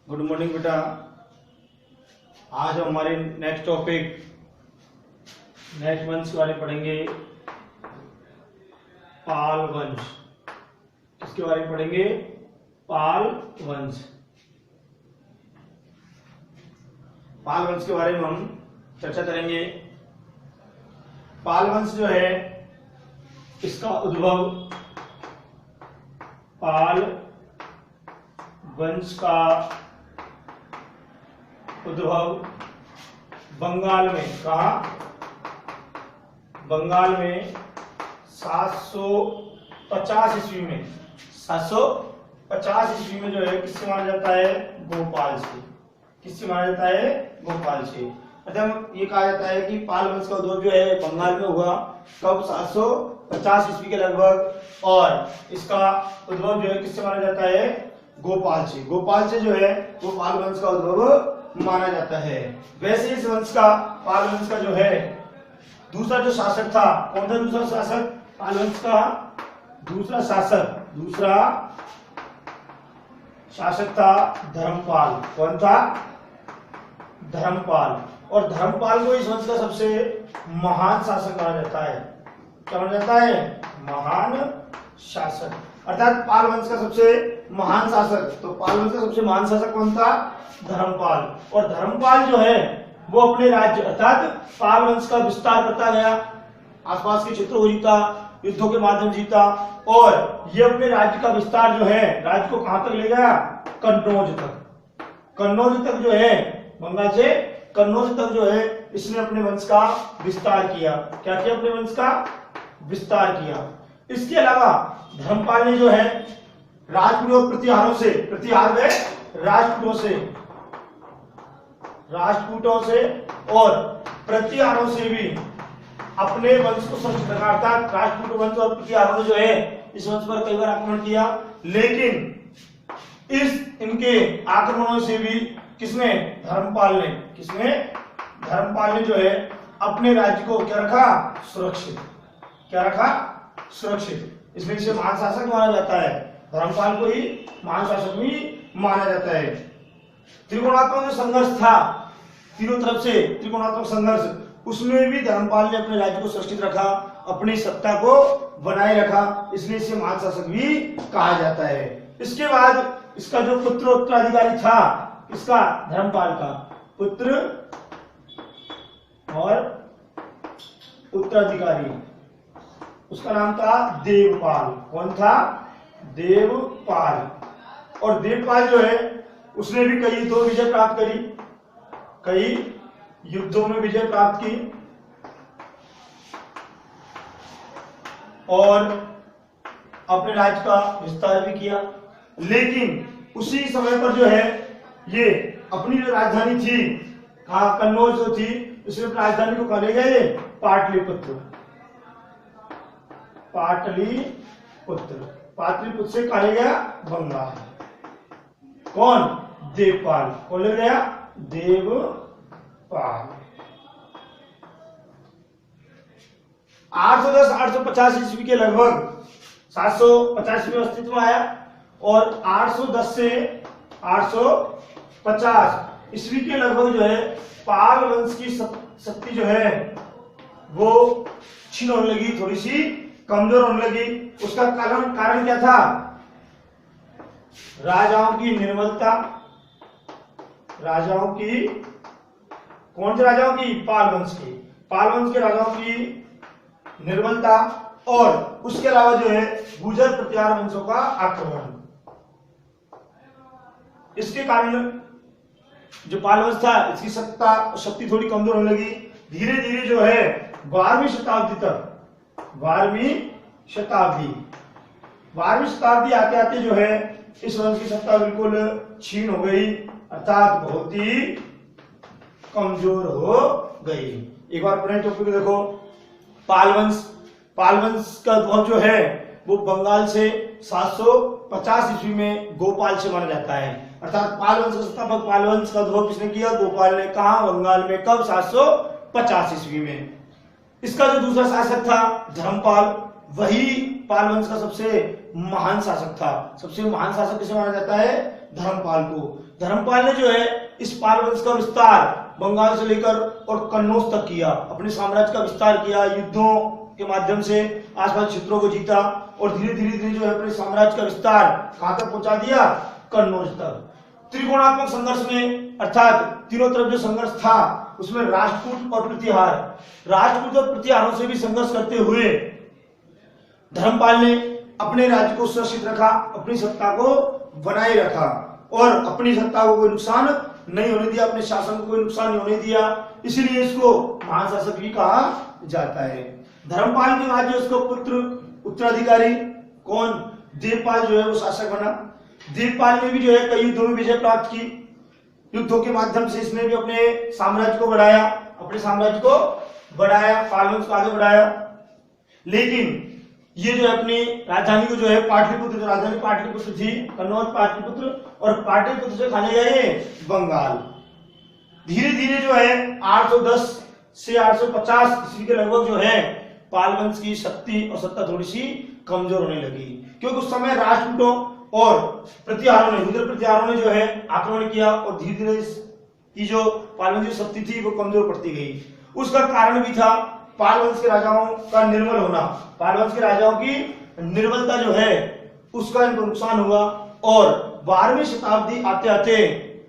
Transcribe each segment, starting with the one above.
Good morning बेटा। आज हमारे नेक्स्ट टॉपिक नेक्स्ट वंश के बारे में पढ़ेंगे। पाल वंश। किसके बारे में पढ़ेंगे? पाल वंश। पाल वंश के बारे में हम चर्चा करेंगे। पाल वंश जो है इसका उद्भव पाल वंश का उद्भव बंगाल में। कहा? बंगाल में 750 ईस्वी में। 750 ईस्वी में जो है किससे माना जाता है? गोपाल से। किससे माना जाता है? गोपाल से। मतलब ये कहा जाता है कि पाल वंश का उद्भव जो है बंगाल में हुआ। कब? 750 ईस्वी के लगभग। और इसका उद्भव जो है किससे माना जाता है? गोपाल से। गोपाल से जो है वो पाल वंश का उद्भव माना जाता है। वैसे इस वंश का, पाल वंश का जो है दूसरा जो शासक था, कौन था दूसरा शासक? पाल वंश का दूसरा शासक था धर्मपाल। कौन था? धर्मपाल। और धर्मपाल को इस वंश का सबसे महान शासक माना जाता है। क्या माना जाता है? महान शासक। अर्थात पाल वंश का सबसे महान शासक। तो पाल वंश का सबसे महान शासक कौन था? धर्मपाल। और धर्मपाल जो है वो अपने राज्य अर्थात पाल वंश का विस्तार करता गया, आसपास के क्षेत्रों को जीता, युद्धों के माध्यम जीता। और ये अपने राज्य का विस्तार जो है, राज्य को कहां तक ले गया? कन्नौज तक। कन्नौज तक जो है, बंगाल से कन्नौज तक जो है इसने अपने वंश का विस्तार किया। क्या किया? अपने वंश का विस्तार किया। इसके अलावा धर्मपाल ने जो है राजपुरों और प्रतिहार में राजपूतों से और प्रतिहारों से भी अपने वंश को सुरक्षित रखा। अर्थात राजपूत वंश और प्रतिहारों ने जो है इस वंश पर कई बार आक्रमण किया, लेकिन इनके आक्रमणों से भी किसने? धर्मपाल ने जो है अपने राज्य को क्या रखा? सुरक्षित। क्या रखा? सुरक्षित। इसमें इसे महान शासक माना जाता है। धर्मपाल को ही महान शासक भी माना जाता है। त्रिकोणात्मक जो संघर्ष था, तीनों तरफ से त्रिकोणात्मक संघर्ष, उसमें भी धर्मपाल ने अपने राज्य को सुरक्षित रखा, अपनी सत्ता को बनाए रखा, इसलिए इसे महान शासक भी कहा जाता है। इसके बाद इसका जो पुत्र उत्तराधिकारी था, इसका धर्मपाल का पुत्र और उत्तराधिकारी, उसका नाम था देवपाल। कौन था? देवपाल। और देवपाल जो है उसने भी कई युद्धों में विजय प्राप्त करी, कई युद्धों में विजय प्राप्त की और अपने राज्य का विस्तार भी किया। लेकिन उसी समय पर जो है ये अपनी जो राजधानी थी, कहाँ? कन्नौज जो थी, इसने अपनी राजधानी को कहा ले गए? पाटलिपुत्र। पाटलिपुत्र से कहा ले गया? बंगाल। कौन? देवपाल। कौन ले गया? देवपाल। 810-850 ईस्वी के लगभग 750 में अस्तित्व में आया और 810 से 850 ईस्वी के लगभग जो है पाल वंश की शक्ति जो है वो क्षीण होने लगी, थोड़ी सी कमजोर होने लगी। उसका कारण क्या था? राजाओं की निर्मलता। राजाओं की, कौन से राजाओं की? पाल वंश की। पाल वंश के राजाओं की निर्बलता और उसके अलावा जो है गुर्जर प्रतिहार वंशों का आक्रमण। इसके कारण जो पाल वंश था इसकी शक्ति थोड़ी कमजोर होने लगी। धीरे धीरे जो है 12वीं शताब्दी आते आते जो है इस वंश की सत्ता बिल्कुल क्षीण हो गई, अर्थात बहुत ही कमजोर हो गई। एक बार पुराने टॉपिक देखो। पाल वंश का उद्भव जो है वो बंगाल से 750 ईस्वी में गोपाल से माना जाता है। अर्थात पाल वंश का संस्थापक पाल वंश का उद्भव किसने किया? गोपाल ने। कहा? बंगाल में। कब? 750 ईस्वी में। इसका जो दूसरा शासक था धर्मपाल, वही पाल वंश का सबसे महान शासक था। सबसे महान शासक किसे माना जाता है? धर्मपाल को। धर्मपाल ने जो है इस पाल वंश का विस्तार बंगाल से लेकर और कन्नौज तक किया, अपने साम्राज्य का विस्तार किया, युद्धों के माध्यम से आसपास क्षेत्रों को जीता और धीरे धीरे जो है अपने साम्राज्य का विस्तार कहां तक पहुंचा दिया? कन्नौज तक। त्रिकोणात्मक संघर्ष में अर्थात तीनों तरफ जो संघर्ष था उसमें राजपूत और प्रतिहारों से भी संघर्ष करते हुए धर्मपाल ने अपने राज्य को सुरक्षित रखा, अपनी सत्ता को बनाए रखा और अपनी सत्ता को कोई नुकसान नहीं होने दिया, अपने शासन को कोई नुकसान नहीं होने दिया, इसलिए इसको महान शासक भी कहा जाता है। धर्मपाल के बाद जो उसका पुत्र उत्तराधिकारी कौन? देवपाल जो है वो शासक बना। देवपाल ने भी जो है कई युद्धों में विजय प्राप्त की, युद्धों के माध्यम से इसने भी अपने साम्राज्य को बढ़ाया, पाल वंश को आगे बढ़ाया। लेकिन ये जो अपनी राजधानी को जो है पाटलिपुत्र, राजधानी पाटलिपुत्र थी, कन्नौज पाटलिपुत्र, और पाटलिपुत्र से खाने गए बंगाल। धीरे धीरे जो है 810 से 850 ईस्वी के लगभग जो है पाल वंश की शक्ति और सत्ता थोड़ी सी कमजोर होने लगी, क्योंकि उस समय राजपूतों और प्रतिहारों ने जो है आक्रमण किया और धीरे धीरे की जो पाल वंश की शक्ति थी वो कमजोर पड़ती गई। उसका कारण भी था पाल वंश के राजाओं का निर्बल होना। पाल वंश के राजाओं की निर्बलता जो है उसका इनको नुकसान हुआ और 12वीं शताब्दी आते आते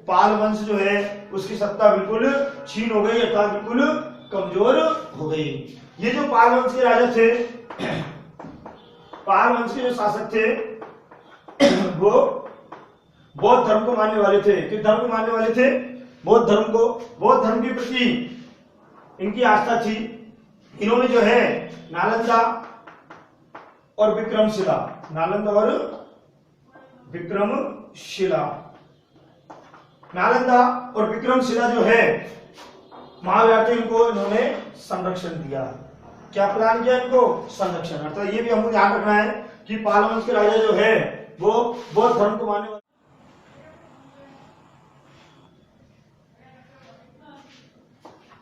पाल वंश जो है उसकी सत्ता बिल्कुल क्षीण हो गई, अर्थात बिल्कुल कमजोर हो गई। ये जो पाल वंश के राजा थे, पाल वंश के जो शासक थे वो बौद्ध धर्म को मानने वाले थे। किस धर्म को मानने वाले थे? बौद्ध धर्म को। बौद्ध धर्म के प्रति इनकी आस्था थी। इन्होंने जो है नालंदा और विक्रमशिला, नालंदा और विक्रमशिला जो है महाव्यापी, इनको इन्होंने संरक्षण दिया। क्या प्रदान किया इनको? संरक्षण। अर्थात ये भी हमको ध्यान रखना है कि पाल वंश के राजा जो है वो बौद्ध धर्म को मानने वाले,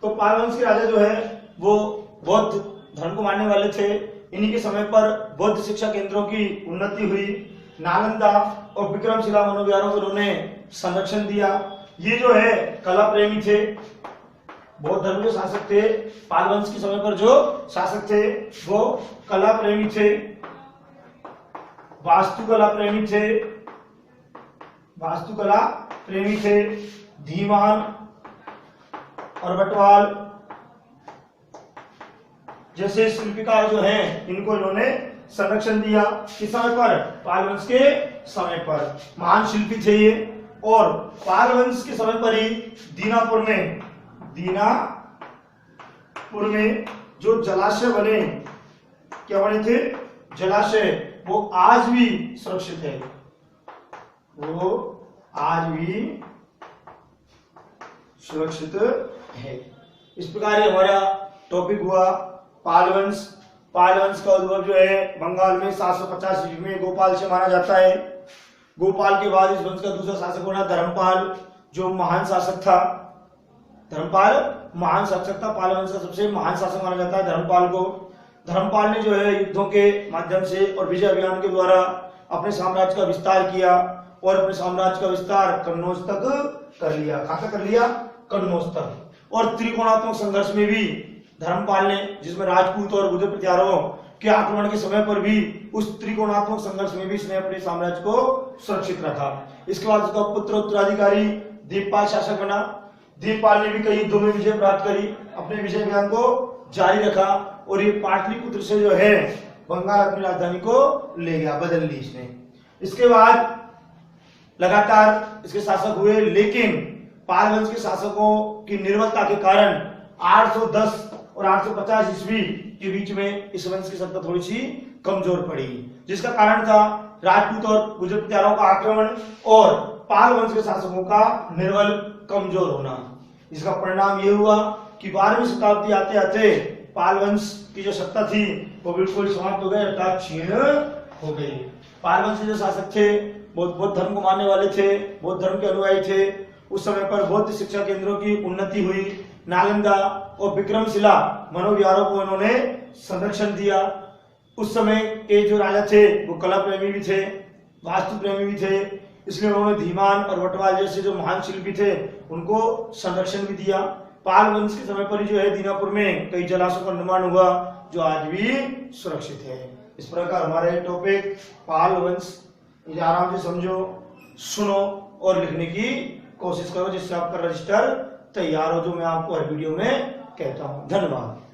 तो पाल वंश के राजा जो है वो बौद्ध धर्म को मानने वाले थे। इन्हीं के समय पर बौद्ध शिक्षा केंद्रों की उन्नति हुई। नालंदा और विक्रमशिला मनोविहारों को उन्होंने संरक्षण दिया। ये जो है कला प्रेमी थे, बौद्ध धर्म के शासक थे। पाल वंश के समय पर जो शासक थे वो कला प्रेमी थे, वास्तुकला प्रेमी थे। धीमान और बटवाल जैसे शिल्पकार जो हैं इनको इन्होंने संरक्षण दिया। किस समय पर? पाल वंश के समय पर। महान शिल्पी थे ये। और पाल वंश के समय पर ही दीनापुर में जो जलाशय बने, क्या बने थे? जलाशय, वो आज भी सुरक्षित है, इस प्रकार ये हमारा टॉपिक हुआ पाल वंश। पाल वंश का उद्भव जो है बंगाल में 750 ईस्वी में गोपाल से माना जाता है। गोपाल के बाद इस वंश का दूसरा शासक बना धर्मपाल, जो महान शासक था। पाल वंश का सबसे महान शासक माना जाता है धर्मपाल को। धर्मपाल ने जो है युद्धों के माध्यम से और विजय अभियान के द्वारा अपने साम्राज्य का विस्तार किया और अपने साम्राज्य का विस्तार कन्नौज तक कर लिया। कहां तक कर लिया? कन्नौज तक। और त्रिकोणात्मक संघर्ष में भी धर्मपाल ने, जिसमें राजपूत और बुद्ध प्रतिहारों के आक्रमण के समय पर भी, उस त्रिकोणात्मक संघर्ष में भी इसने अपने साम्राज्य को सुरक्षित रखा। इसके बाद उसका पुत्र उत्तराधिकारी देवपाल शासक बना। देवपाल ने भी कई युद्धों में विजय प्राप्त करी, अपने विजय अभियान को जारी रखा और ये पाटलिपुत्र से जो है बंगाल अपनी राजधानी को ले गया, बदल ली इसने। इसके बाद लगातार इसके शासक हुए, लेकिन पाल वंश के शासकों की निर्बलता के कारण 810 और 850 ईस्वी के बीच में इस वंश की सत्ता थोड़ी सी कमजोर पड़ी, जिसका कारण था राजपूत और गुर्जर प्रतिहारों का आक्रमण और पाल वंश के शासकों का निर्बल कमजोर होना। इसका परिणाम यह हुआ कि 12वीं शताब्दी आते आते पाल वंश की जो सत्ता थी वो बिल्कुल समाप्त हो गई, अर्थात क्षीण हो गई। पाल वंश के जो शासक थे बौद्ध धर्म को मानने वाले थे, बौद्ध धर्म के अनुयायी थे। उस समय पर बौद्ध शिक्षा केंद्रों की उन्नति हुई। नालंदा और विक्रमशिला मनोविहारों को इन्होंने संरक्षण दिया। उस समय के जो राजा थे वो कला प्रेमी भी थे, वास्तु प्रेमी भी थे, इसलिए उन्होंने धीमान और वटवाल जैसे जो महान शिल्पी थे उनको संरक्षण भी दिया। पाल वंश के समय पर जो है दीनापुर में कई जलाशयों का निर्माण हुआ जो आज भी सुरक्षित है। इस प्रकार हमारा ये टॉपिक पाल वंश, ये आराम से समझो, सुनो और लिखने की कोशिश करो जिससे आपका रजिस्टर तैयार हो, जो मैं आपको हर वीडियो में कहता हूं। धन्यवाद।